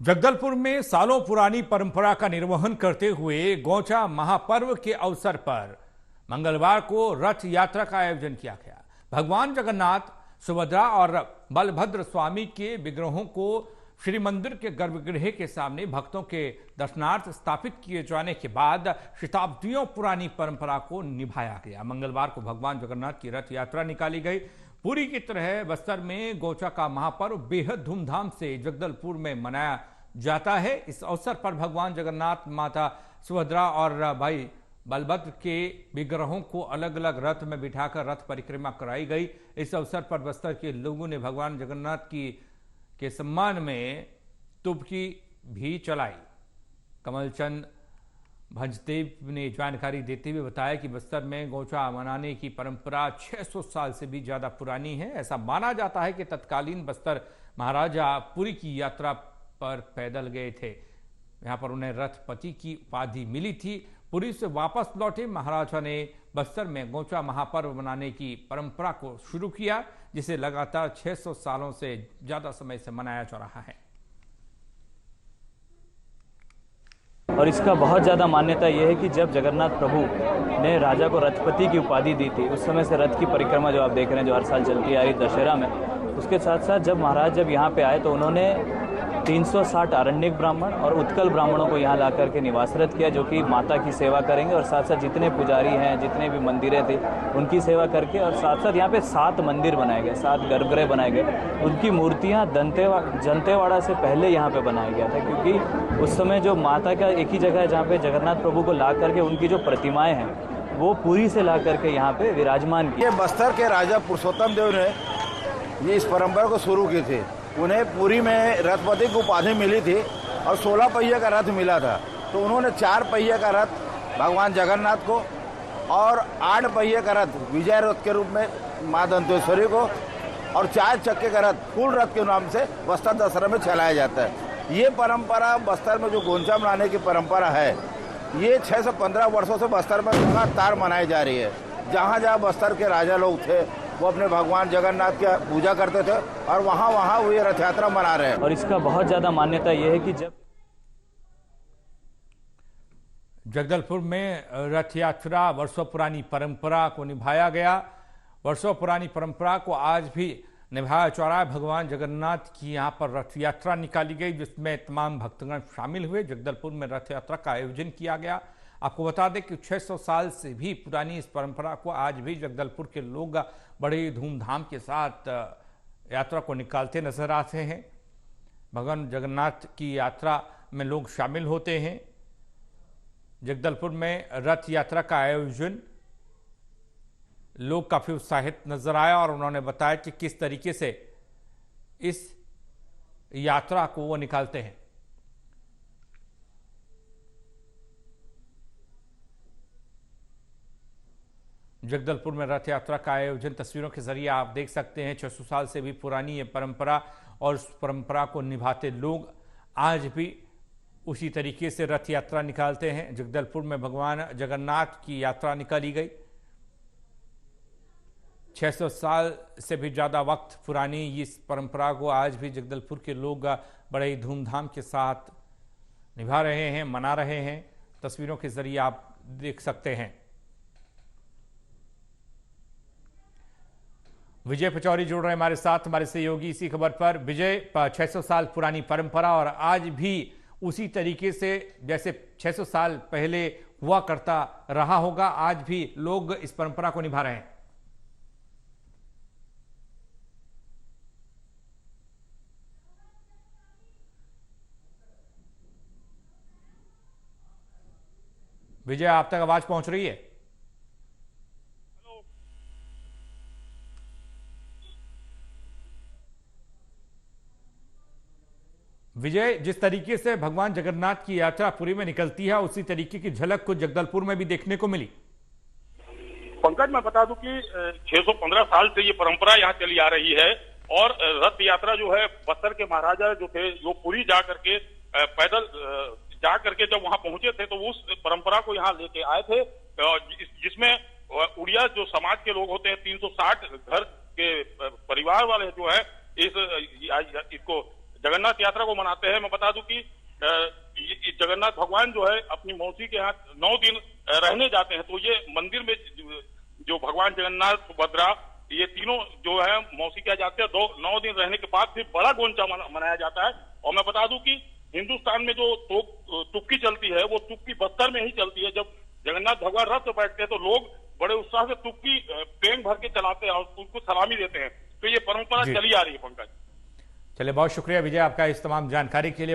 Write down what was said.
जगदलपुर में सालों पुरानी परंपरा का निर्वहन करते हुए गौचा महापर्व के अवसर पर मंगलवार को रथ यात्रा का आयोजन किया गया। भगवान जगन्नाथ, सुभद्रा और बलभद्र स्वामी के विग्रहों को श्री मंदिर के गर्भगृह के सामने भक्तों के दर्शनार्थ स्थापित किए जाने के बाद शताब्दियों पुरानी परंपरा को निभाया गया। मंगलवार को भगवान जगन्नाथ की रथ यात्रा निकाली गई। पुरी की तरह बस्तर में गौचा का महापर्व बेहद धूमधाम से जगदलपुर में मनाया जाता है। इस अवसर पर भगवान जगन्नाथ, माता सुभद्रा और भाई बलभद्र के विग्रहों को अलग अलग रथ में बिठाकर रथ परिक्रमा कराई गई। इस अवसर पर बस्तर के लोगों ने भगवान जगन्नाथ के सम्मान में तुबकी भी चलाई। कमलचंद भंजदेव ने जानकारी देते हुए बताया कि बस्तर में गौचा मनाने की परंपरा 600 साल से भी ज्यादा पुरानी है। ऐसा माना जाता है कि तत्कालीन बस्तर महाराजा पुरी की यात्रा पर पैदल गए थे। यहां पर उन्हें रथपति की उपाधि मिली थी। पुरी से वापस लौटे महाराजा ने बस्तर में गौचा महापर्व मनाने की परंपरा को शुरू किया, जिसे लगातार 600 सालों से ज्यादा समय से मनाया जा रहा है। और इसका बहुत ज़्यादा मान्यता यह है कि जब जगन्नाथ प्रभु ने राजा को रथपति की उपाधि दी थी, उस समय से रथ की परिक्रमा जो आप देख रहे हैं, जो हर साल चलती आ रही दशहरा में, उसके साथ साथ जब महाराज यहाँ पे आए तो उन्होंने 360 आरण्यक ब्राह्मण और उत्कल ब्राह्मणों को यहाँ ला करके निवासरत किया, जो कि माता की सेवा करेंगे और साथ साथ जितने पुजारी हैं, जितने भी मंदिरें थे, उनकी सेवा करके, और साथ साथ यहाँ पे 7 मंदिर बनाए गए, 7 गर्भगृह बनाए गए। उनकी मूर्तियाँ जंतेवाड़ा से पहले यहाँ पे बनाया गया था, क्योंकि उस समय जो माता का एक ही जगह है जहाँ पे जगन्नाथ प्रभु को ला करके उनकी जो प्रतिमाएँ हैं वो पुरी से ला करके यहाँ पे विराजमान की। ये बस्तर के राजा पुरुषोत्तम देव ने ये इस परंपरा को शुरू की थी। उन्हें पुरी में रथपति की उपाधि मिली थी और 16 पहिए का रथ मिला था, तो उन्होंने 4 पहिए का रथ भगवान जगन्नाथ को और 8 पहिए का रथ विजय रथ के रूप में माँ दंतेश्वरी को और 4 चक्के का रथ फूल रथ के नाम से बस्तर दशहरा में चलाया जाता है। ये परंपरा बस्तर में जो गोंचा मनाने की परंपरा है, ये 615 वर्षों से बस्तर में लगातार मनाई जा रही है। जहाँ जहाँ बस्तर के राजा लोग थे वो अपने भगवान जगन्नाथ की पूजा करते थे और वहाँ वो ये रथ यात्रा मना रहे हैं। और इसका बहुत ज्यादा मान्यता यह है कि जब जगदलपुर में रथ यात्रा वर्षों पुरानी परंपरा को निभाया गया। वर्षों पुरानी परंपरा को आज भी निभाया जा रहा है। भगवान जगन्नाथ की यहाँ पर रथ यात्रा निकाली गई, जिसमें तमाम भक्तगण शामिल हुए। जगदलपुर में रथ यात्रा का आयोजन किया गया। आपको बता दें कि 600 साल से भी पुरानी इस परंपरा को आज भी जगदलपुर के लोग बड़े धूमधाम के साथ यात्रा को निकालते नजर आते हैं। भगवान जगन्नाथ की यात्रा में लोग शामिल होते हैं। जगदलपुर में रथ यात्रा का आयोजन लोग काफी उत्साहित नजर आया और उन्होंने बताया कि किस तरीके से इस यात्रा को वो निकालते हैं। जगदलपुर में रथ यात्रा का आयोजन तस्वीरों के जरिए आप देख सकते हैं। 600 साल से भी पुरानी ये परंपरा और उस परंपरा को निभाते लोग आज भी उसी तरीके से रथ यात्रा निकालते हैं। जगदलपुर में भगवान जगन्नाथ की यात्रा निकाली गई। 600 साल से भी ज़्यादा वक्त पुरानी इस परंपरा को आज भी जगदलपुर के लोग बड़े ही धूमधाम के साथ निभा रहे हैं, मना रहे हैं। तस्वीरों के जरिए आप देख सकते हैं। विजय पचौरी जुड़ रहे हैं हमारे साथ, हमारे सहयोगी इसी खबर पर। विजय, 600 साल पुरानी परंपरा और आज भी उसी तरीके से जैसे 600 साल पहले हुआ करता रहा होगा, आज भी लोग इस परंपरा को निभा रहे हैं। विजय, आप तक आवाज पहुंच रही है? विजय, जिस तरीके से भगवान जगन्नाथ की यात्रा पुरी में निकलती है, उसी तरीके की झलक कुछ जगदलपुर में भी देखने को मिली। पंकज, मैं बता दूं कि 615 साल से ये परंपरा यहाँ चली आ रही है और रथ यात्रा जो है बस्तर के महाराजा जो थे, जो पुरी जा करके पैदल जा करके जब वहां पहुंचे थे तो उस परंपरा को यहाँ लेके आए थे, जिसमें उड़िया जो समाज के लोग होते हैं, 360 घर के परिवार वाले जो है इसको जगन्नाथ यात्रा को मनाते हैं। मैं बता दूं कि ये जगन्नाथ भगवान जो है अपनी मौसी के यहाँ 9 दिन रहने जाते हैं। तो ये मंदिर में जो भगवान जगन्नाथ, सुभद्रा, ये तीनों जो है मौसी के यहाँ जाते हैं। 9 दिन रहने के बाद फिर बड़ा गोंचा मनाया जाता है। और मैं बता दूं कि हिंदुस्तान में जो तुक्की चलती है वो तुक्की बस्तर में ही चलती है। जब जगन्नाथ भगवान रथ पर बैठते हैं तो लोग बड़े उत्साह से तुक्की पेंग भर के चलाते हैं और उनको सलामी देते हैं। तो ये परंपरा चली आ रही है पंकज। चलिए, बहुत शुक्रिया विजय आपका इस तमाम जानकारी के लिए।